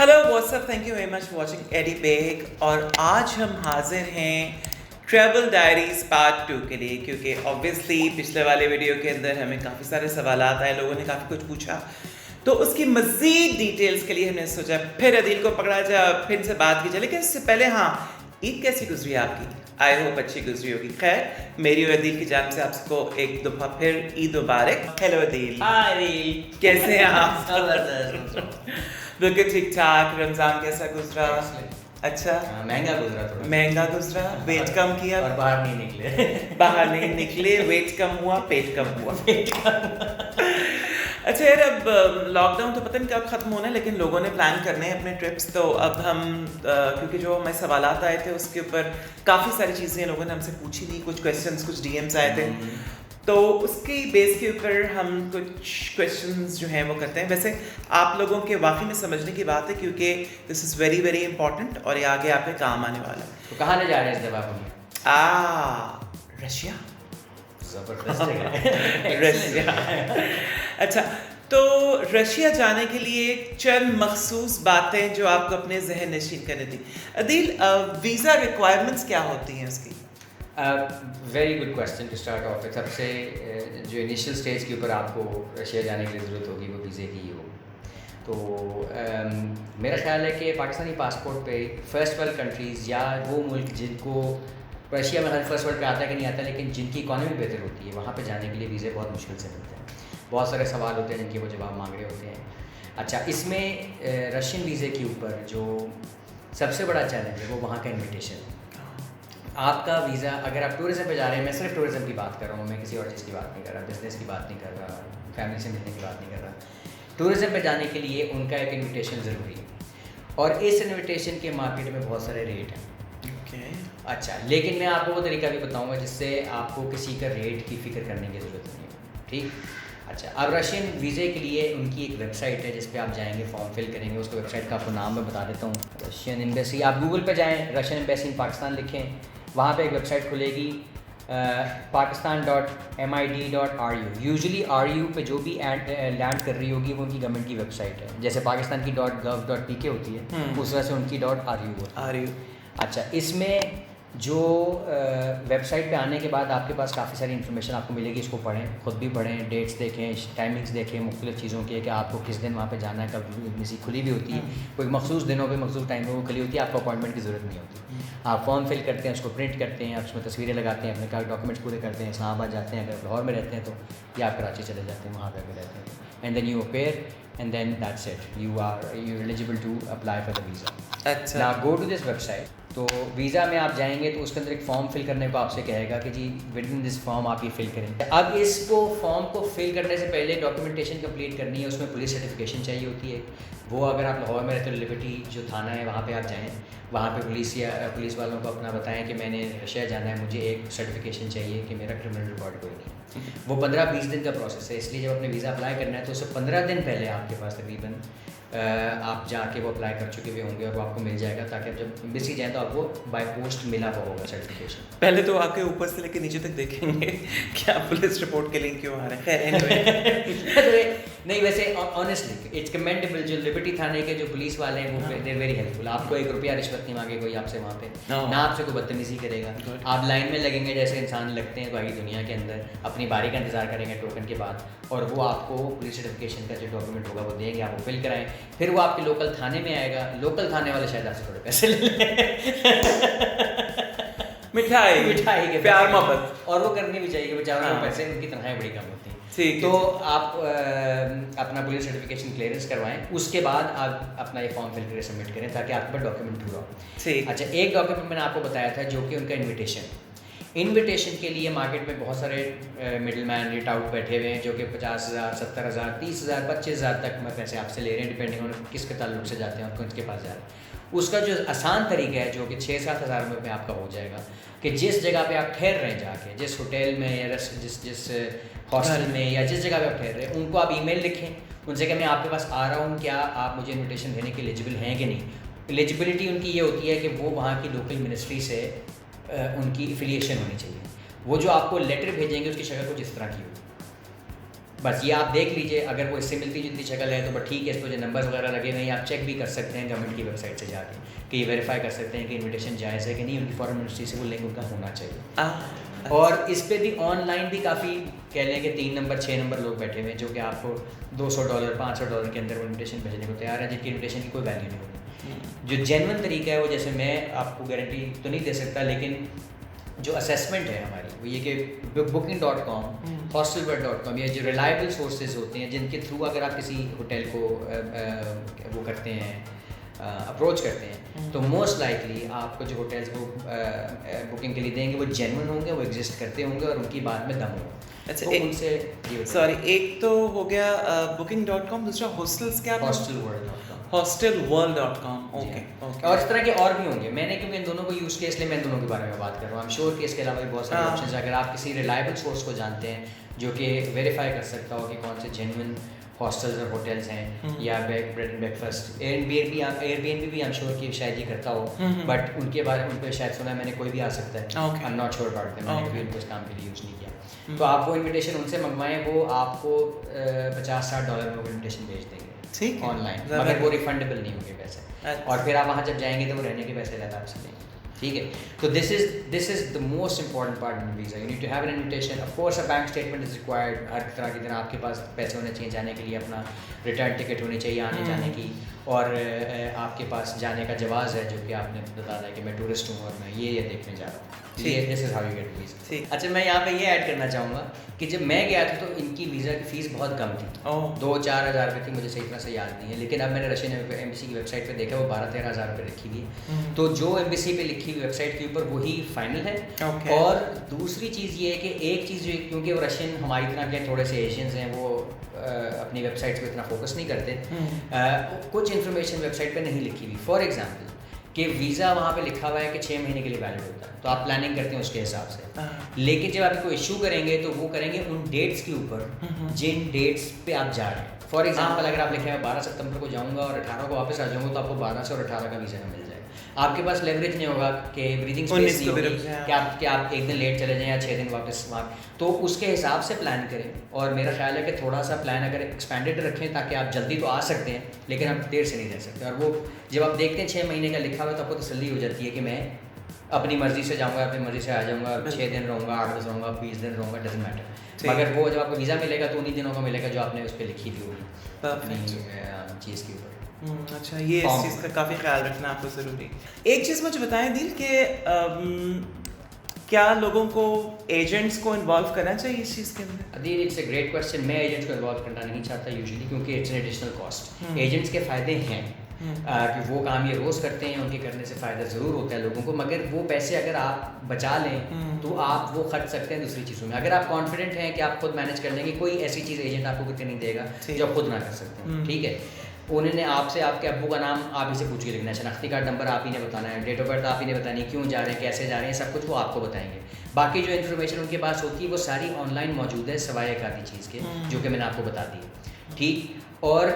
Hello what's up, thank you very much for watching ایڈی bag. اور آج ہم حاضر ہیں ٹریول ڈائریز پارٹ 2 کے لیے، کیونکہ اوبیسلی پچھلے والے ویڈیو کے اندر ہمیں کافی سارے سوالات آئے، لوگوں نے کافی کچھ پوچھا، تو اس کی مزید ڈیٹیلز کے لیے ہم نے سوچا پھر عدیل کو پکڑا جائے اور پھر ان سے بات کی جائے. لیکن اس سے پہلے عید کیسی گزری آپ کی؟ آئی ہوپ اچھی گزری ہوگی. خیر، میری اور عدیل کی جانب سے آپ کو ایک دفعہ پھر عید مبارک. ہیلو عدیل. ہائی، کیسے ہیں آپ؟ بالکل ٹھیک ٹھاک. رمضان کیسا گزرا؟ اچھا، مہنگا گزرا، تھوڑا مہنگا گزرا. ویٹ کم کیا اور باہر نہیں نکلے. باہر نہیں نکلے، ویٹ کم ہوا، پیٹ کم ہوا. اچھا یار، اب لاک ڈاؤن تو پتہ نہیں کب ختم ہونا ہے، لیکن لوگوں نے پلان کرنے ہیں اپنے ٹرپس. تو اب ہم کیونکہ جو ہمیں سوالات آئے تھے اس کے اوپر کافی ساری چیزیں لوگوں نے ہم سے پوچھی تھی، کچھ کویشچنس، کچھ ڈی ایمس آئے تھے، تو اس کی بیس کے اوپر ہم کچھ کویشچنس جو ہیں وہ کرتے ہیں. ویسے آپ لوگوں کے واقعی میں سمجھنے کی بات ہے، کیونکہ دس از ویری ویری امپورٹنٹ اور یہ آگے آپ کے کام آنے والا ہے. تو کہاں لے جا رہے ہیں اس دفعہ ہم؟ رشیا. زبردست جگہ. رشیا. اچھا، تو رشیا جانے کے لیے چند مخصوص باتیں جو آپ کو اپنے ذہن نشین کرنی تھی. عدیل، ویزا ریکوائرمنٹس کیا ہوتی ہیں اس کی؟ Very good question to start off. سب سے جو انیشیل اسٹیج کے اوپر آپ کو رشیا جانے کی ضرورت ہوگی وہ ویزے کی ہی ہوگی. تو میرا خیال ہے کہ پاکستانی پاسپورٹ پہ فرسٹ ورلڈ کنٹریز یا وہ ملک جن کو رشیا میں فرسٹ ورلڈ پہ آتا ہے کہ نہیں آتا، لیکن جن کی اکانومی بہتر ہوتی ہے، وہاں پہ جانے کے لیے ویزے بہت مشکل سے ملتے ہیں. بہت سارے سوال ہوتے ہیں جن کے وہ جواب مانگ رہے ہوتے ہیں. اچھا، اس میں رشین ویزے کے اوپر جو سب سے بڑا چیلنج ہے وہ وہاں کا انویٹیشن. آپ کا ویزا، اگر آپ ٹورزم پہ جا رہے ہیں، میں صرف ٹورزم کی بات کر رہا ہوں، میں کسی اور چیز کی بات نہیں کر رہا، بزنس کی بات نہیں کر رہا، فیملی سے ملنے کی بات نہیں کر رہا. ٹورزم پہ جانے کے لیے ان کا ایک انویٹیشن ضروری ہے، اور اس انویٹیشن کے مارکیٹ میں بہت سارے ریٹ ہیں. اچھا، لیکن میں آپ کو وہ طریقہ بھی بتاؤں گا جس سے آپ کو کسی کا ریٹ کی فکر کرنے کی ضرورت نہیں ہے. ٹھیک. اچھا، اب رشین ویزے کے لیے ان کی ایک ویب سائٹ ہے جس پہ آپ جائیں گے، فارم فل کریں گے. اس کو ویب سائٹ کا آپ کو نام میں بتا دیتا ہوں. رشین ایمبیسی، آپ گوگل پہ جائیں، رشین ایمبیسی ان پاکستان لکھیں، وہاں پہ ایک ویب سائٹ کھلے گی pakistan.mid.ru. یوزلی RU پہ جو بھی لینڈ کر رہی ہوگی وہ ان کی گورنمنٹ کی ویب سائٹ ہے. جیسے پاکستان کی .gov.pk ہوتی ہے، اس طرح سے ان کی .ru ہوتی ہے. اچھا، اس میں جو ویب سائٹ پہ آنے کے بعد آپ کے پاس کافی ساری انفارمیشن آپ کو ملے گی. اس کو پڑھیں، خود بھی پڑھیں، ڈیٹس دیکھیں، ٹائمنگس دیکھیں مختلف چیزوں کے، کہ آپ کو کس دن وہاں پہ جانا ہے، کب کسی کھلی بھی ہوتی ہے، کوئی مخصوص دنوں پہ مخصوص ٹائم پہ وہ کھلی ہوتی ہے. آپ کو اپوائنٹمنٹ کی ضرورت نہیں ہوتی. آپ فارم فل کرتے ہیں، اس کو پرنٹ کرتے ہیں، اس میں تصویریں لگاتے ہیں، اپنے ڈاکومنٹس پورے کرتے ہیں، اسلام آباد جاتے ہیں، اگر لاہور میں رہتے ہیں تو، یا آپ کراچی چلے جاتے ہیں، وہاں پہ بھی رہتے ہیں. And then you appear and then that's it, you eligible to apply for the visa. اچھا، نا go to this website. تو ویزا میں آپ جائیں گے تو اس کے اندر ایک فارم فل کرنے کو آپ سے کہے گا کہ جی ود ان دس فارم آپ یہ فل کریں. اب اس کو فارم کو فل کرنے سے پہلے ڈاکیومنٹیشن کمپلیٹ کرنی ہے. اس میں پولیس سرٹیفکیشن چاہیے ہوتی ہے. وہ اگر آپ لاہور میں رہتے ہو، لبرٹی جو تھانہ ہے وہاں پہ آپ جائیں، وہاں پہ پولیس والوں کو اپنا بتائیں کہ میں نے رشیا جانا ہے، مجھے ایک سرٹیفکیشن چاہیے کہ میرا کرمنل ریکارڈ کوئی نہیں. وہ 15-20 دن کا پروسیس ہے. اس لیے جب اپنے ویزا اپلائی کرنا ہے تو اس سے 15 دن پہلے آپ کے پاس تقریباً آپ جا کے وہ اپلائی کر چکے ہوئے ہوں گے، اور وہ آپ کو مل جائے گا، تاکہ جب ایمبیسی جائیں تو آپ کو بائی پوسٹ ملا ہوا ہوگا سرٹیفکیشن. پہلے تو آ کے اوپر سے لے کے نیچے تک دیکھیں گے کیا پولیس رپورٹ کے لنک کیوں آ رہے ہیں. خیر نہیں، ویسے آنیسٹلی اٹس کمینڈیبل. جو لبرٹی تھانے کے جو پولیس والے ہیں وہ دے ویری ہیلپ فل. آپ کو 1 روپیہ رشوت نہیں مانگے کوئی آپ سے وہاں پہ، نہ آپ سے کوئی بدتمیزی کرے گا. آپ لائن میں لگیں گے جیسے انسان لگتے ہیں باقی دنیا کے اندر، اپنی باری کا انتظار کریں گے ٹوکن کے بعد، اور وہ آپ کو پولیس سرٹیفکیشن کا جو ڈاکومنٹ ہوگا وہ دیں گے، آپ کو فل کرائیں. پھر وہ آپ کے لوکل تھانے میں آئے گا. لوکل تھانے والے شاید آپ سے تھوڑے پیسے لے لیں، مٹھائی کے پیار محبت، اور وہ کرنی بھی چاہیے کہ بیچاروں کو پیسے، ان کی تنخواہیں بڑی کم ہوتی ہیں. تو آپ اپنا پولیس سرٹیفکیشن کلیئرنس کروائیں. اس کے بعد آپ اپنا یہ فارم فل کر کے سبمٹ کریں تاکہ آپ کے پاس ڈاکیومنٹ پورا ہو. اچھا، ایک ڈاکیومنٹ میں نے آپ کو بتایا تھا جو کہ ان کا انویٹیشن کے لیے مارکیٹ میں بہت سارے مڈل مین ریٹ آؤٹ بیٹھے ہوئے ہیں جو کہ 50,000 70,000 30,000 25,000 تک میں پیسے آپ سے لے رہے ہیں، ڈپینڈنگ آن کس کے تعلق سے جاتے ہیں اور کس کے پاس جا رہے ہیں. اس کا جو آسان طریقہ ہے جو کہ 6-7 ہزار روپے میں آپ کا ہو جائے گا، کہ جس جگہ پہ آپ ٹھہر رہے ہیں جا کے، جس ہوٹل میں یا جس ہاسٹل میں یا جس جگہ پہ آپ ٹھہر رہے ہیں، ان کو آپ ای میل لکھیں، ان سے کہ میں آپ کے پاس آ رہا ہوں، کیا آپ مجھے انویٹیشن دینے کے ایلیجیبل ہیں کہ نہیں. ایلیجیبلٹی ان کی یہ ہوتی ہے کہ وہ وہاں کی لوکل منسٹری سے ان کی افیلیشن ہونی چاہیے. وہ جو آپ کو لیٹر بھیجیں گے اس کی شکل کچھ اس طرح کی ہوگی. بس یہ آپ دیکھ لیجیے, اگر وہ اس سے ملتی جلتی شکل ہے تو بس ٹھیک ہے, اس پہ جو نمبرز وغیرہ لگے ہوئے ہیں آپ چیک بھی کر سکتے ہیں گورنمنٹ کی ویب سائٹ سے جا کے, کہ یہ ویریفائی کر سکتے ہیں کہ انویٹیشن جائز ہے کہ نہیں, ان کی فارن منسٹری سے وہ لنک ان کا ہونا چاہیے. اور اس پہ بھی آن لائن بھی کافی کہہ لیں کہ 3 نمبر 6 نمبر لوگ بیٹھے ہوئے ہیں جو کہ آپ کو $200 $500 کے اندر وہ انویٹیشن بھیجنے کو تیار ہے, جن کی انویٹیشن کی کوئی ویلیو نہیں ہوتی. جو جینون طریقہ ہے وہ, جیسے میں آپ کو گارنٹی تو نہیں دے سکتا, لیکن جو اسیسمنٹ ہے ہماری وہ یہ کہ booking.com, hostelworld.com, یہ جو ریلائبل سورسز ہوتے ہیں جن کے تھرو اگر آپ کسی ہوٹل کو وہ کرتے ہیں, اپروچ کرتے ہیں, تو موسٹ لائکلی آپ کو جو ہوٹلز وہ بکنگ کے لیے دیں گے وہ جینون ہوں گے, وہ ایگزسٹ کرتے ہوں گے اور ان کی بات میں دم ہوگا. اچھا, تو ان سے سوری, ایک تو ہو گیا booking.com, دوسرا ہاسٹلس کیا, hostelworld.com. اوکے. اور اس طرح کے اور بھی ہوں گے. میں نے کیونکہ ان دونوں کو یوز کیا اس لیے میں ان دونوں کے بارے میں بات کر رہا ہوں. I'm sure کہ اس کے علاوہ بھی بہت سارے آپشنز ہیں. اگر آپ کسی ریلائبل سورس کو جانتے ہیں جو کہ ویریفائی کر سکتا ہو کہ کون سے جینوئن ہاسٹلز اور ہوٹلز ہیں, یا bed and breakfast, Airbnb I'm sure کہ شاید یہ کرتا ہو, بٹ ان کے بارے میں ان پہ شاید سنا ہے میں نے, کوئی بھی آ سکتا ہے, I'm not sure about them, میں نے کبھی ان کو اس کام کے لیے یوز نہیں کیا. تو آپ وہ انویٹیشن ان سے منگوائیں, وہ آپ کو $50-60 میں وہ انویٹیشن بھیج دیں گے آن لائن, مگر وہ ریفنڈیبل نہیں ہوں گے پیسے. اور پھر آپ وہاں جب جائیں گے تو وہ رہنے کے پیسے زیادہ آپ سے لیں گے. ٹھیک ہے, تو this is the most important part in visa. You need to have an invitation. Of course a bank statement is required. ہر طرح کی طرح آپ کے پاس پیسے ہونے چاہیے جانے کے لیے, اپنا ریٹرن ٹکٹ ہونی چاہیے آنے جانے کی, اور آپ کے پاس جانے کا جواز ہے جو کہ آپ نے بتایا کہ میں ٹورسٹ ہوں اور میں یہ دیکھنے جا رہا ہوں. This is how you get visa. اچھا, میں یہاں پہ یہ ایڈ کرنا چاہوں گا کہ جب میں گیا تھا تو ان کی ویزا کی فیس بہت کم تھی, 2-4 ہزار روپے تھی, مجھے صحیح طرح سے یاد نہیں ہے, لیکن اب میں نے رشین ایمبیسی کی ویب سائٹ پہ دیکھا وہ 12-13 ہزار روپے لکھی ہوئی ہے. تو جو ایمبیسی پہ لکھی ہوئی ویب سائٹ کے اوپر وہی فائنل ہے. اور دوسری چیز یہ ہے کہ ایک چیز جو, کیونکہ وہ رشین ہماری طرح کے تھوڑے سے ایشینز ہیں, وہ اپنی ویب سائٹس پہ اتنا فوکس نہیں کرتے, کچھ انفارمیشن ویب سائٹ پہ نہیں لکھی ہوئی. فار ایگزامپل کہ ویزا وہاں پہ لکھا ہوا ہے کہ 6 مہینے کے لیے ویلڈ ہوتا ہے, تو آپ پلاننگ کرتے ہیں اس کے حساب سے, لیکن جب آپ کو ایشو کریں گے تو وہ کریں گے ان ڈیٹس کے اوپر جن ڈیٹس پہ آپ جا رہے ہیں. فار ایگزامپل اگر آپ لکھیں میں 12 ستمبر کو جاؤں گا اور 18 کو واپس آ جاؤں گا, تو آپ کو 12 سے اور 18 کا ویزا مل جائے. آپ کے پاس لیوریج نہیں ہوگا کہ بریدنگ اسپیس نہیں ہوگی کہ آپ ایک دن لیٹ چلے جائیں یا 6 دن واپس وہاں. تو اس کے حساب سے پلان کریں, اور میرا خیال ہے کہ تھوڑا سا پلان اگر ایکسپینڈیڈ رکھیں تاکہ آپ جلدی تو آ سکتے ہیں لیکن آپ دیر سے نہیں رہ سکتے. اور وہ جب آپ دیکھتے ہیں 6 مہینے کا لکھا ہوا ہے تو آپ کو تسلی ہو جاتی ہے کہ میں اپنی مرضی سے جاؤں گا, اپنی مرضی سے آ جاؤں گا, 6 دن رہوں گا, 8 دن رہوں گا, 20 دن رہوں گا, ڈزنٹ میٹر. مگر وہ جب آپ کو ویزا ملے گا تو انہیں دنوں کا ملے گا جو آپ نے اس پہ لکھی تھی ہوگی اپنی چیز کے اوپر. اچھا, یہ اس چیز کا کافی خیال رکھنا آپ کو ضروری. ایک چیز مجھے بتائیں دل کہ کیا لوگوں کو ایجنٹس کو انوالو کرنا چاہیے اس چیز کے اندر؟ Adeel, it's a great question. میں ایجنٹس کو انوالو کرنا نہیں چاہتا یوزلی, کیونکہ it's an additional cost. Agents کے فائدے ہیں کہ وہ کام یہ روز کرتے ہیں, ان کے کرنے سے فائدہ ضرور ہوتا ہے لوگوں کو, مگر وہ پیسے اگر آپ بچا لیں تو آپ وہ خرچ سکتے ہیں دوسری چیزوں میں. اگر آپ کانفیڈنٹ ہیں کہ آپ خود مینیج کر لیں گے, کوئی ایسی چیز ایجنٹ آپ کو کرتے نہیں دے گا جو آپ خود نہ کر سکتے ہیں. ٹھیک ہے, انہوں نے آپ سے آپ کے ابو کا نام آپ ہی سے پوچھ کے لکھنا ہے, شناختی کارڈ نمبر آپ ہی نے بتانا ہے, ڈیٹ آف برتھ آپ ہی نے بتانی ہے, کیوں جا رہے ہیں, کیسے جا رہے ہیں, سب کچھ وہ آپ کو بتائیں گے. باقی جو انفارمیشن ان کے پاس ہوتی ہے وہ ساری آن لائن موجود ہے سوائے ایک آدھی چیز کے جو کہ میں نے آپ کو بتا دی. ٹھیک, اور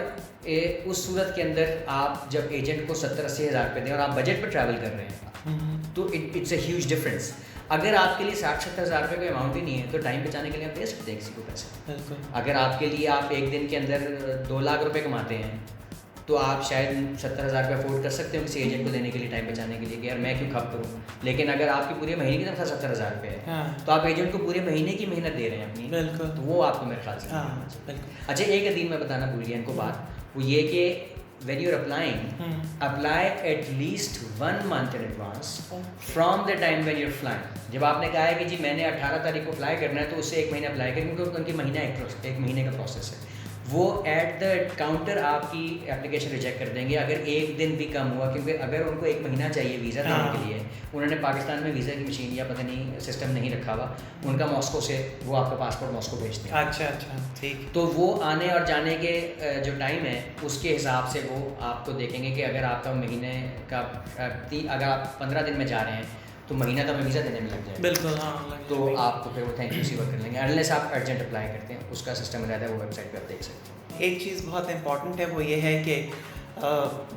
اس صورت کے اندر آپ جب ایجنٹ کو 70-80 ہزار روپے دیں اور آپ بجٹ پر ٹریول کر رہے ہیں تو اٹس اے ہیوج ڈفرینس. اگر آپ کے لیے 60-70 ہزار روپے کا اماؤنٹ ہی نہیں ہے تو ٹائم بچانے کے لیے آپ دے سکتے ہیں کسی کو پیسے. اگر آپ کے لیے آپ ایک دن کے اندر 2 لاکھ روپے کماتے ہیں تو آپ شاید 70 ہزار روپے افورڈ کر سکتے ہو کسی ایجنٹ کو دینے کے لیے, ٹائم بچانے کے لیے کہ یار میں کیوں کھپ کروں. لیکن اگر آپ کی پورے مہینے کی تنخواہ 70 ہزار روپے ہے تو آپ ایجنٹ کو پورے مہینے کی محنت دے رہے ہیں اپنی, تو وہ آپ کو میرے خیال سے. اچھا, ایک عدیم میں بتانا بھول گیا ان کو بات, وہ یہ کہ when you're applying, apply at least 1 month in advance from the time when you're flying. جب آپ نے کہا ہے کہ جی میں نے 18 تاریخ کو فلائی کرنا ہے تو اس سے 1 مہینہ اپلائی کریں, کیونکہ ان کی مہینہ ایک مہینے کا پروسیس ہے. وہ ایٹ دا کاؤنٹر آپ کی اپلیکیشن ریجیکٹ کر دیں گے اگر ایک دن بھی کم ہوا, کیونکہ اگر ان کو 1 مہینہ چاہیے ویزا دینے کے لیے, انہوں نے پاکستان میں ویزا کی مشین یا پتہ نہیں سسٹم نہیں رکھا ہوا, ان کا ماسکو سے وہ آپ کا پاسپورٹ ماسکو بھیجتے ہیں. اچھا اچھا, ٹھیک. تو وہ آنے اور جانے کے جو ٹائم ہے اس کے حساب سے وہ آپ کو دیکھیں گے کہ اگر آپ کا مہینے کا اگر آپ 15 دن میں جا رہے ہیں تو مہینہ تو ہمیں ویزا دینے میں لگ جائے. بالکل, ہاں, تو آپ کو پھر وہ تھینک یو سی ورک کر لیں گے انلیس آپ ارجنٹ اپلائی کرتے ہیں, اس کا سسٹم رہتا ہے, وہ ویب سائٹ پہ آپ دیکھ سکتے ہیں. ایک چیز بہت امپورٹنٹ ہے وہ یہ ہے کہ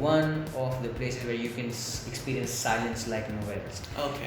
one of the places where you can experience silence like nowhere else. Okay.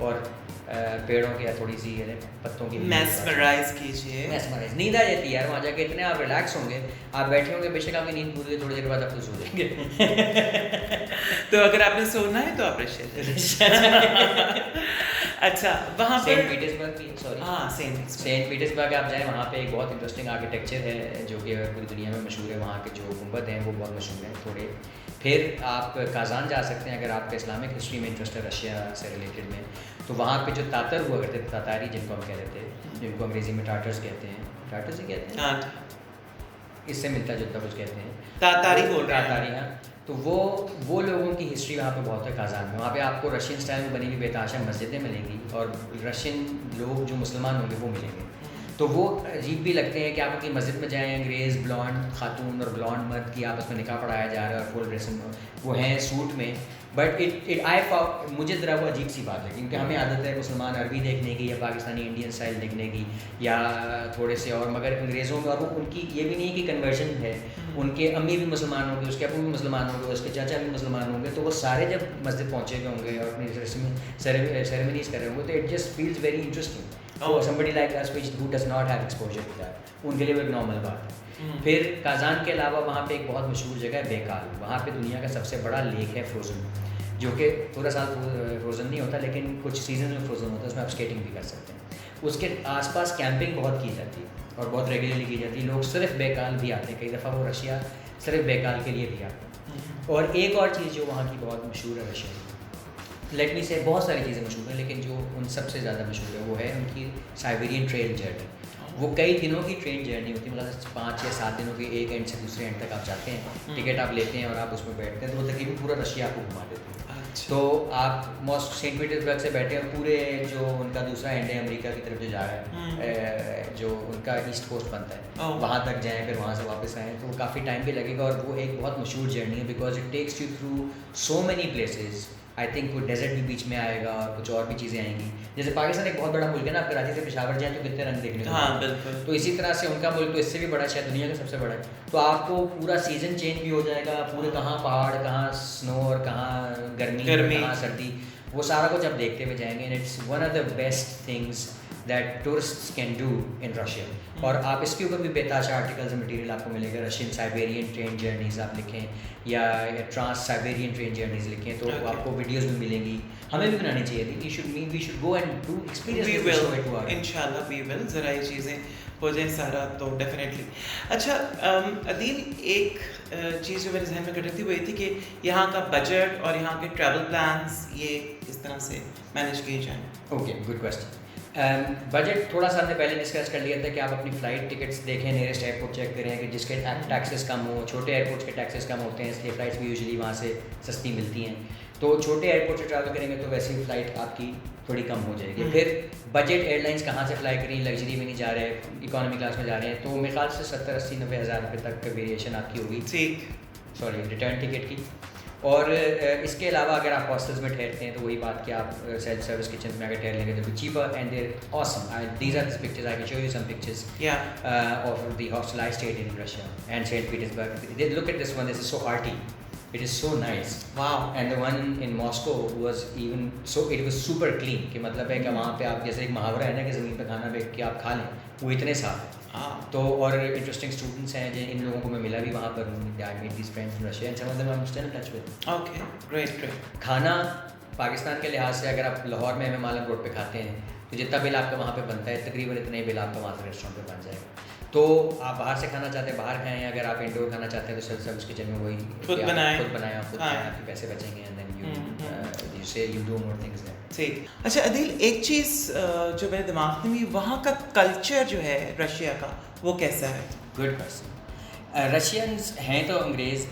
اور پیڑوں کی تھوڑی سی پتوں کی میسمرائز کیجیے. میسمرائز نیند آ جاتی ہے یار وہاں جا کے, اتنے آپ ریلیکس ہوں گے, آپ بیٹھے ہوں گے, بے شک آپ کی نیند پوری تھوڑی دیر بعد آپ تو سو جائیں گے. تو اگر آپ نے سونا ہے تو آپ اچھا وہاں سینٹ پیٹرزبرگ کی, سوری ہاں سینٹ پیٹرزبرگ آپ جائیں, وہاں پہ ایک بہت انٹرسٹنگ آرکیٹیکچر ہے جو کہ پوری دنیا میں مشہور ہے. وہاں کے جو گنبد ہیں وہ بہت مشہور ہیں تھوڑے. پھر آپ کازان جا سکتے ہیں اگر آپ کو اسلامک ہسٹری میں انٹرسٹ ہے, رشیا سے ریلیٹڈ میں. تو وہاں پہ جو تاتر ہوا کرتے تھے, تاتاری جن کو ہم کہہ رہے تھے, جن کو انگریزی میں ٹاٹرز کہتے ہیں, ٹاٹرز ہی کہتے ہیں, اس سے ملتا جلتا کچھ کہتے ہیں, تاتاری بول رہے ہیں. تاتاری, ہاں. تو وہ لوگوں کی ہسٹری وہاں پہ بہت ہے کازان میں. وہاں پہ آپ کو رشین اسٹائل میں بنی ہوئی بے تحاشا مسجدیں ملیں گی, اور رشین لوگ جو مسلمان ہوں گے وہ ملیں گے. تو وہ عجیب بھی لگتے ہیں کہ آپ اپنی مسجد میں جائیں, انگریز بلانڈ خاتون اور بلانڈ مرد کی آپس میں نکاح پڑھایا جا رہا ہے, اور فل ڈریس وہ ہیں سوٹ میں. بٹ مجھے ذرا وہ عجیب سی بات ہے, کیونکہ ہمیں عادت ہے مسلمان عربی دیکھنے کی یا پاکستانی انڈین اسٹائل دیکھنے کی یا تھوڑے سے اور, مگر انگریزوں میں, اور وہ ان کی یہ بھی نہیں کہ کنورژن ہے, ان کے امی بھی مسلمان ہوں گے, اس کے ابو بھی مسلمان ہوں گے, اس کے چاچا بھی مسلمان ہوں گے. تو وہ سارے جب مسجد پہنچے ہوئے ہوں گے اور اپنی سیریمنیز کر رہے ہوں گے, تو it just feels very interesting. somebody like us who does not have exposure to that, ان کے لیے وہ ایک نارمل بات ہے. پھر کازان کے علاوہ وہاں پہ ایک بہت مشہور جگہ ہے بیکال. وہاں پہ دنیا کا سب سے بڑا لیک ہے فروزن, جو کہ پورا سال فروزن نہیں ہوتا لیکن کچھ سیزن میں فروزن ہوتا ہے, اس میں آپ اسکیٹنگ بھی کر سکتے ہیں. اس کے آس پاس کیمپنگ بہت کی جاتی ہے اور بہت ریگولرلی کی جاتی ہے. لوگ صرف بیکال بھی آتے ہیں, کئی دفعہ وہ رشیا صرف بیکال کے لیے بھی آتے ہیں. اور ایک اور چیز جو وہاں کی بہت مشہور ہے رشیا کی, لیٹ می سے بہت ساری چیزیں مشہور ہیں لیکن جو ان سب سے زیادہ مشہور ہے وہ ہے ان کی سائبیرین ٹرین جرنی. وہ کئی دنوں کی ٹرین جرنی ہوتی ہے, مطلب 5 یا 7 دنوں کی, ایک اینڈ سے دوسرے اینڈ تک آپ جاتے ہیں, ٹکٹ آپ لیتے ہیں اور آپ اس میں بیٹھتے ہیں, تو وہ تقریباً پورا رشیا آپ کو گھما دیتے ہیں. تو آپ موسٹ سینٹ پیٹرزبرگ سے بیٹھے ہیں, پورے جو ان کا دوسرا اینڈ ہے امریکہ کی طرف جو جا رہا ہے, جو ان کا ایسٹ کوسٹ بنتا ہے, وہاں تک جائیں, پھر وہاں سے واپس آئیں, تو کافی ٹائم بھی لگے گا. اور وہ ایک بہت مشہور جرنی ہے because it takes you through so many places. I think کوئی ڈیزرٹ بھی بیچ میں آئے گا اور کچھ اور بھی چیزیں آئیں گی. جیسے پاکستان ایک بہت بڑا ملک ہے نا, آپ کراچی سے پشاور جائیں تو کتنے رنگ دیکھنے کو, ہاں بالکل. تو اسی طرح سے ان کا ملک تو اس سے بھی بڑا, شاید دنیا کا سب سے بڑا ہے. تو آپ کو پورا سیزن چینج بھی ہو جائے گا, پورے کہاں پہاڑ, کہاں سنو اور کہاں گرمی, کہاں سردی, وہ سارا کچھ آپ دیکھتے ہوئے جائیں گے. And it's one of the best things that tourists can do in Russia. اور آپ اس کے اوپر بھی بے تحاشا آرٹیکلز مٹیریل آپ کو ملے گا. رشین سائبیرین ٹرین جرنیز آپ لکھیں یا ٹرانس سائبیرین ٹرین جرنیز لکھیں تو آپ کو ویڈیوز بھی ملیں گی. ہمیں بھی بنانی چاہیے تھی. We should go and do experience. انشاءاللہ وی ول, ذرا یہ چیزیں ہو جائیں سارا تو ڈیفینیٹلی. اچھا عدیل, ایک چیز جو میرے ذہن میں کٹ رہی تھی وہ یہ تھی کہ یہاں کا بجٹ اور یہاں کے ٹریول پلانس یہ کس طرح سے مینیج کیے جائیں. Okay, good question. بجٹ تھوڑا سا ہم نے پہلے ڈسکس کر لیا تھا کہ آپ اپنی فلائٹ ٹکٹس دیکھیں, نیئرسٹ ایئرپورٹ چیک کریں کہ جس کے ٹیکسز کم ہوں. چھوٹے ایئرپورٹس کے ٹیکسز کم ہوتے ہیں, اس لیے فلائٹس بھی یوزلی وہاں سے سستی ملتی ہیں. تو چھوٹے ایئرپورٹ سے ٹریول کریں گے تو ویسے ہی فلائٹ آپ کی تھوڑی کم ہو جائے گی. پھر بجٹ ایئر لائنس کہاں سے فلائی کریں, لگژری میں نہیں جا رہے, اکانومی کلاس میں جا رہے ہیں, تو میرے خیال سے 70-80-90 ہزار روپے تک ویریشن آپ کی ہوگی, سوری ریٹرن ٹکٹ کی. اور اس کے علاوہ اگر آپ ہاسٹلز میں ٹھہرتے ہیں تو وہی بات کہ آپ سیلف سروس کچن میں اگر ٹھہر لیں گے تو cheaper and they're awesome. These are this pictures, I can show you some pictures of the hostel I stayed in Russia and Saint Petersburg. Look at this one, this is so arty, it is so nice. Wow. And the one in Moscow was even so, it was super clean. کہ مطلب ہے کہ وہاں پہ آپ جیسے ایک محاورہ ہے نا کہ زمین پہ کھانا بیٹھ کے آپ کھا لیں, وہ اتنے صاف ہے. تو اور انٹرسٹنگ اسٹوڈنٹس ہیں جن ان لوگوں کو میں ملا بھی وہاں پر, I made these friends from Russia and some of them I'm still in touch with. Okay, great. کھانا پاکستان کے لحاظ سے اگر آپ لاہور میں ہمیں مالم روڈ پہ کھاتے ہیں تو جتنا بل آپ کا وہاں پہ بنتا ہے تقریباً اتنا ہی بل آپ کا وہاں سے ریسٹورینٹ پہ بن جائے گا. تو آپ باہر سے کھانا چاہتے ہیں باہر کھائیں, اگر آپ انڈور کھانا چاہتے ہیں تو سیلف سروس کچن میں وہی خود بنائیں, آپ کے پیسے بچیں گے, اینڈ دین یو سے you do more things there. ٹھیک. اچھا عدیل, ایک چیز جو میرے دماغ میں وہاں کا کلچر جو ہے رشیا کا وہ کیسا ہے؟ Good question. رشینز ہیں تو انگریز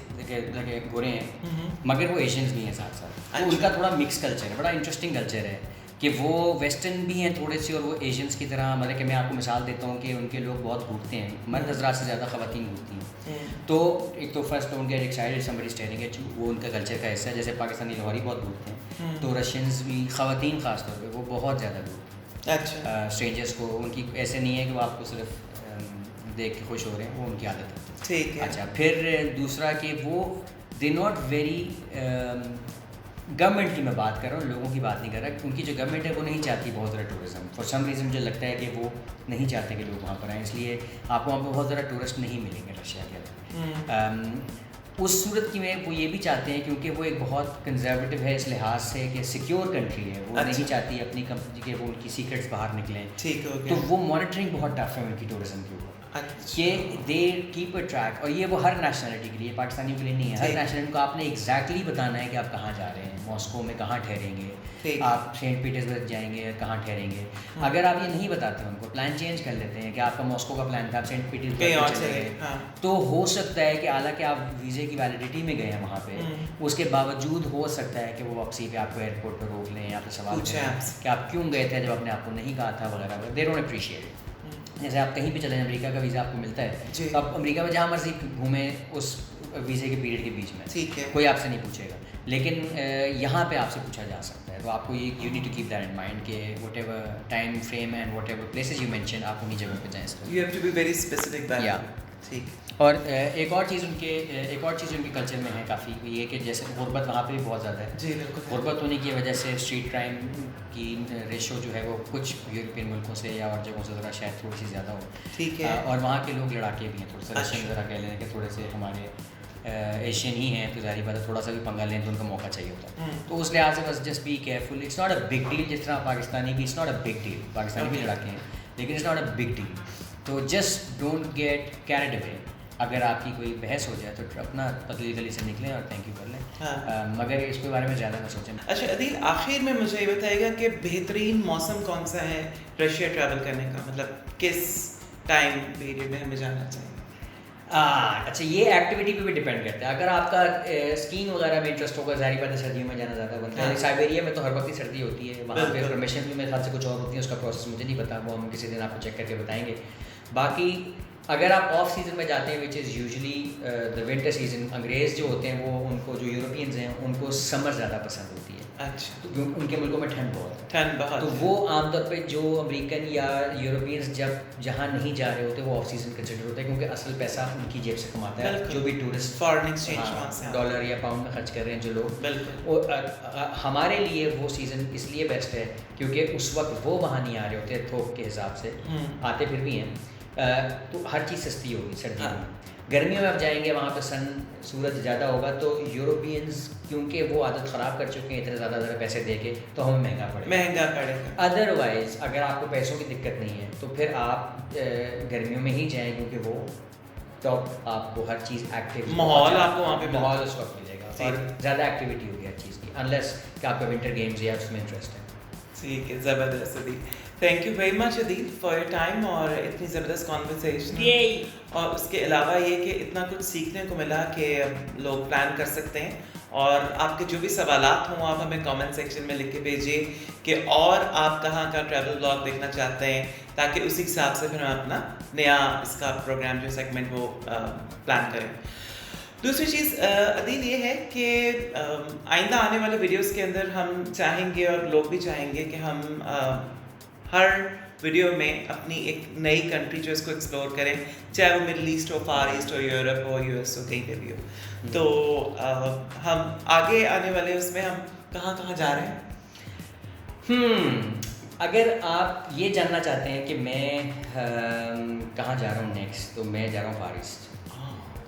گورے ہیں, مگر وہ ایشینز بھی ہیں ساتھ ساتھ. ان کا تھوڑا مکس کلچر ہے, بڑا انٹرسٹنگ کلچر ہے کہ وہ ویسٹرن بھی ہیں تھوڑے سے اور وہ ایشینس کی طرح. مطلب کہ میں آپ کو مثال دیتا ہوں کہ ان کے لوگ بہت گھومتے ہیں, مرد حضرات سے زیادہ خواتین گھومتی ہیں. تو ایک تو first don't get excited somebody staring at you, وہ ان کا کلچر کا حصہ ہے. جیسے پاکستانی لاہوری بہت گھومتے ہیں, تو رشینز بھی خواتین خاص طور پہ وہ بہت زیادہ گھومتے ہیں. اچھا, اسٹرینجرس کو ان کی ایسے نہیں ہے کہ وہ آپ کو صرف دیکھ کے خوش ہو رہے ہیں, وہ ان کی عادت ہے. ٹھیک ہے. اچھا, پھر دوسرا کہ وہ دے ناٹ ویری گورنمنٹ کی میں بات کر رہا ہوں, لوگوں کی بات نہیں کر رہا, کیونکہ جو گورنمنٹ ہے وہ نہیں چاہتی بہت زیادہ ٹورزم. فار سم ریزن مجھے لگتا ہے کہ وہ نہیں چاہتے کہ لوگ وہاں پر آئیں, اس لیے آپ کو وہاں پہ بہت زیادہ ٹورسٹ نہیں ملیں گے رشیا کے اندر. اس صورت کی میں وہ یہ بھی چاہتے ہیں, کیونکہ وہ ایک بہت کنزرویٹو ہے اس لحاظ سے کہ سیکیور کنٹری ہے, وہ نہیں چاہتی اپنی کمپنی کے وہ ان کی سیکرٹس باہر نکلیں, تو وہ مانیٹرنگ بہت ٹف ہے ان کی ٹورزم کے اوپر, کہ دے کیپ اے ٹریک. اور یہ وہ ہر نیشنلٹی کے لیے, پاکستانیوں کے لیے نہیں ہے, ہر نیشنلٹی کو آپ نے ایگزیکٹلی بتانا ہے کہ آپ کہاں جا رہے ہیں, ماسکو میں کہاں ٹھہریں گے, آپ سینٹ پیٹرزبرگ جائیں گے, کہاں ٹھہریں گے. اگر آپ یہ نہیں بتاتے ان کو, پلان چینج کر لیتے ہیں کہ آپ کا ماسکو کا پلان تھا, آپ سینٹ پیٹرزبرگ چلے گئے, تو ہو سکتا ہے کہ حالانکہ آپ ویزے کی ویلیڈیٹی میں گئے ہیں وہاں پہ, اس کے باوجود ہو سکتا ہے کہ وہ واپسی پہ آپ کو ایئرپورٹ پہ روک لیں, یا پھر سوال کریں کہ آپ کیوں گئے تھے جب آپ نے آپ کو نہیں کہا تھا وغیرہ. They don't appreciate. جیسے آپ کہیں بھی چلیں, امریکہ کا ویزا آپ کو ملتا ہے, تو آپ امریکہ میں جہاں مرضی گھومیں اس ویزے کے پیریڈ کے بیچ میں, کوئی آپ سے نہیں پوچھے گا, لیکن یہاں پہ آپ سے پوچھا جا سکتا ہے. تو آپ کو یہ you need to keep that in mind کہ whatever time frame and whatever places you mention, آپ انہیں جگہوں پہ جائیں. You have to be very specific. ٹھیک. اور ایک اور چیز ان کے کلچر میں ہے کافی, یہ کہ جیسے غربت وہاں پہ بھی بہت زیادہ ہے. جی بالکل. غربت ہونے کی وجہ سے اسٹریٹ کرائم کی ریشو جو ہے وہ کچھ یورپین ملکوں سے یا اور جگہوں سے ذرا شاید تھوڑی سی زیادہ ہو. ٹھیک ہے. اور وہاں کے لوگ لڑاکے بھی ہیں, تھوڑا سا رشین ذرا کہہ لیں کہ تھوڑے سے ہمارے ایشین ہی ہیں, تو ظاہری بات ہے تھوڑا سا بھی پنگا لیں تو ان کا موقع چاہیے ہوتا ہے. تو اس لحاظ سے بس just be careful. It's not a big deal, جس طرح پاکستانی بھی, it's not a big deal, Pakistani بھی لڑاکے ہیں, لیکن it's not a big deal. تو just don't get carried away. اگر آپ کی کوئی بحث ہو جائے تو اپنا پتلی گلی سے نکلیں اور تھینک یو کر لیں, مگر اس کے بارے میں زیادہ نہ سوچیں. اچھا عدیل, آخر میں مجھے یہ بتائے گا کہ بہترین موسم کون سا ہے رشیا ٹریول کرنے کا, مطلب کس ٹائم پیریڈ میں ہمیں جانا چاہیے؟ اچھا, یہ ایکٹیویٹی پہ بھی ڈپینڈ کرتا ہے. اگر آپ کا اسکینگ وغیرہ میں انٹرسٹ ہوگا, ظاہری بات ہے سردیوں میں جانا زیادہ بنتا ہے. سائبیریا میں تو ہر وقت ہی سردی ہوتی ہے, وہاں پہ پرمیشن بھی میرے خیال سے کچھ اور ہوتی ہے, اس کا پروسیس مجھے نہیں پتا, وہ ہم کسی دن آپ کو چیک کر کے بتائیں گے. باقی اگر آپ آف سیزن میں جاتے ہیں, which is usually the winter season, انگریز جو ہوتے ہیں وہ ان کو جو یورپینز ہیں ان کو سمر زیادہ پسند ہوتی ہے. اچھا. ان کے ملکوں میں ٹھنڈ بہت, تو وہ عام طور پہ جو امریکن یا یورپینز جب جہاں نہیں جا رہے ہوتے وہ آف سیزن کنسیڈر ہوتا ہے, کیونکہ اصل پیسہ ان کی جیب سے کماتا ہے جو بھی ٹورسٹ فارن ایکسچینج ڈالر یا پاؤنڈ میں خرچ کر رہے ہیں جو لوگ. ہمارے لیے وہ سیزن اس لیے بیسٹ ہے کیونکہ اس وقت وہ وہاں نہیں آ رہے ہوتے تھوک کے حساب سے, آتے پھر بھی ہیں, تو ہر چیز سستی ہوگی سردیوں میں. گرمیوں میں آپ جائیں گے وہاں پہ سورج زیادہ ہوگا, تو یورپینز کیونکہ وہ عادت خراب کر چکے ہیں اتنے زیادہ پیسے دے کے, تو ہمیں مہنگا پڑے گا. ادروائز اگر آپ کو پیسوں کی دقت نہیں ہے تو پھر آپ گرمیوں میں ہی جائیں, کیونکہ وہ ٹاپ آپ کو ہر چیز ایکٹیو ماحول, آپ کو وہاں پہ ماحول اس وقت ملے گا, اور زیادہ ایکٹیویٹی ہوگی ہر چیز کی, انلیس کہ آپ کا ونٹر گیمز یا اس میں انٹرسٹ ہے. ٹھیک ہے, زبردست Adeel. Thank you very much Adeel for your time اور اتنی زبردست کانورسیشن. اور اس کے علاوہ یہ کہ اتنا کچھ سیکھنے کو ملا کہ لوگ پلان کر سکتے ہیں. اور آپ کے جو بھی سوالات ہوں آپ ہمیں کامنٹ سیکشن میں لکھ کے بھیجیے کہ اور آپ کہاں کا ٹریول بلاگ دیکھنا چاہتے ہیں, تاکہ اسی حساب سے پھر ہم اپنا نیا اس کا پروگرام جو سیگمنٹ وہ پلان کریں. دوسری چیز عدیل یہ ہے کہ آئندہ آنے والے ویڈیوز کے اندر ہم چاہیں گے اور لوگ بھی چاہیں گے کہ ہم ہر ویڈیو میں اپنی ایک نئی کنٹری جو اس کو ایکسپلور کریں, چاہے وہ مڈل ایسٹ ہو, فار ایسٹ ہو, یورپ ہو, یو ایس ہو, کہیں پہ بھی ہو. تو ہم آگے آنے والے اس میں ہم کہاں کہاں جا رہے ہیں. اگر آپ یہ جاننا چاہتے ہیں کہ میں کہاں جا رہا ہوں نیکسٹ, تو میں جا رہا ہوں فار ایسٹ,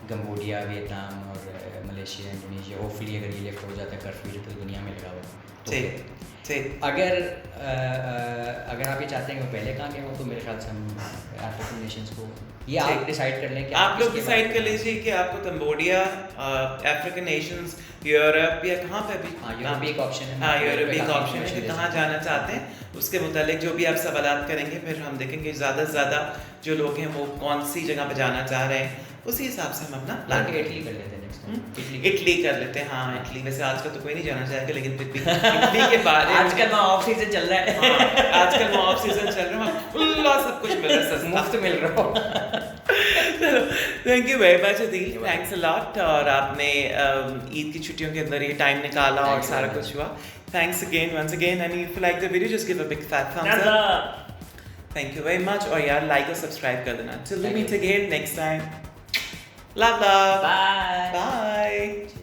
کمبوڈیا, ویتنام اور ملیشیا, انڈونیشیا. ہوپ فلی اگر یہ لفٹ ہو جاتا ہے کرفیو جو پوری دنیا میں لگا ہوا. اگر آپ یہ چاہتے ہیں کہ پہلے کہاں گئے ہوں, تو میرے خیال سے ہم افریقن نیشنز کو, یہ آپ ڈیسائیڈ کر لیں کہ آپ لوگ ڈیسائیڈ کر لیجیے کہ آپ کو کمبوڈیا, افریقن نیشنز, یورپ یا کہاں پہ بھی. یورپ ایک آپشن ہے. ہاں, یورپ ایک آپشن ہے کہ کہاں جانا چاہتے ہیں. اس کے متعلق جو بھی آپ سوالات کریں گے, پھر ہم دیکھیں گے زیادہ سے زیادہ جو لوگ ہیں وہ کون سی جگہ پہ جانا چاہ رہے ہیں, اسی حساب سے ہم اپنا پلان. اٹلی کر لیتے ہیں, اٹلی کر لیتے ہیں. ہاں اٹلی, ویسے آج کل تو کوئی نہیں جانا چاہے گا, لیکن پھر بھی اٹلی کے بارے آج کل وہاں آف سیزن چل رہا ہے. آج کل وہاں آف سیزن چل رہا ہے, اللہ سب کچھ مل رہا ہے, مفت مل رہا ہو. چلو, thank you very much Adeel, thanks a lot. اور آپ نے عید کی چھٹیوں کے اندر یہ ٹائم نکالا اور سارا کچھ ہوا. Thanks again, once again, and if you like the video, just give a big fat thumbs up. Thank you very much. اور یار like اور subscribe کر دینا. Till we meet again next time. Love. Bye. Bye.